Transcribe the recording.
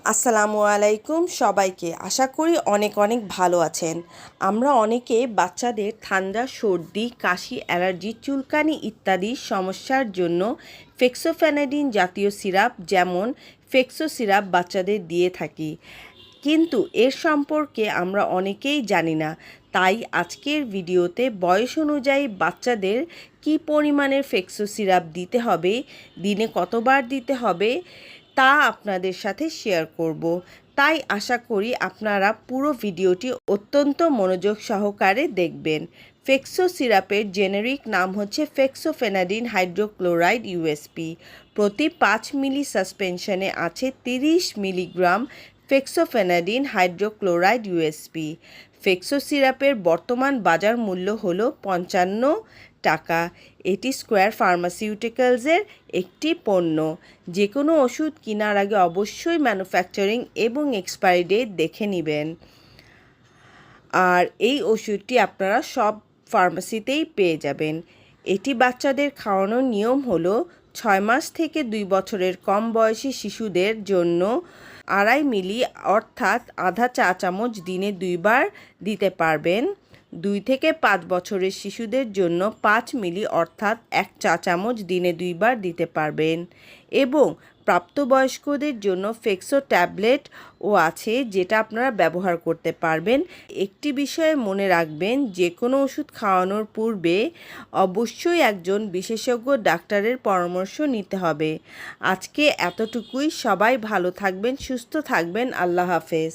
আসসালামু আলাইকুম সবাইকে। আশা করি অনেক অনেক ভালো আছেন। আমরা অনেকে বাচ্চাদের ঠান্ডা, সর্দি, কাশি, অ্যালার্জি, চুলকানি ইত্যাদি সমস্যার জন্য ফেক্সোফেনাডিন জাতীয় সিরাপ যেমন ফেক্সো সিরাপ বাচ্চাদের দিয়ে থাকি, কিন্তু এর সম্পর্কে আমরা অনেকেই জানি না। তাই আজকের ভিডিওতে বয়স অনুযায়ী বাচ্চাদের কী পরিমাণের ফেক্সো সিরাপ দিতে হবে, দিনে কতবার দিতে হবে তা আপনাদের সাথে শেয়ার করব। তাই আশা করি আপনারা পুরো ভিডিওটি অত্যন্ত মনোযোগ সহকারে দেখবেন। ফেক্সো সিরাপের জেনেরিক নাম হচ্ছে ফেক্সোফেনাডিন হাইড্রোক্লোরাইড ইউএসপি। প্রতি 5 মিলি সাসপেনশনে আছে 30 milligram fexofenadine hydrochloride USP. Fexo সিরাপের বর্তমান বাজার মূল্য হলো 55 টাকা। এটি স্কোয়ার ফার্মাসিউটিক্যালসের একটি পণ্য। যে কোনো ওষুধ কেনার আগে অবশ্যই ম্যানুফ্যাকচারিং এবং এক্সপায়ারি ডেট দেখে নেবেন। আর এই ওষুধটি আপনারা সব ফার্মেসিতেই পেয়ে যাবেন। এটি বাচ্চাদের খাওয়ানোর নিয়ম হলো 6 মাস থেকে 2 বছরের কম বয়সী শিশুদের জন্য 2.5 মিলি অর্থাৎ আধা চা চামচ দিনে 2 বার দিতে পারবেন। 2 থেকে 5 বছরের শিশুদের জন্য 5 মিলি অর্থাৎ 1 চা চামচ দিনে 2 বার দিতে পারবেন। এবং প্রাপ্তবয়স্কদের জন্য ফেক্সো ট্যাবলেটও আছে, যেটা আপনারা ব্যবহার করতে পারবেন। একটি বিষয়ে মনে রাখবেন, যে কোনো ওষুধ খাওয়ানোর পূর্বে অবশ্যই একজন বিশেষজ্ঞ ডাক্তারের পরামর্শ নিতে হবে। আজকে এতটুকুই। সবাই ভালো থাকবেন, সুস্থ থাকবেন। আল্লাহ হাফেজ।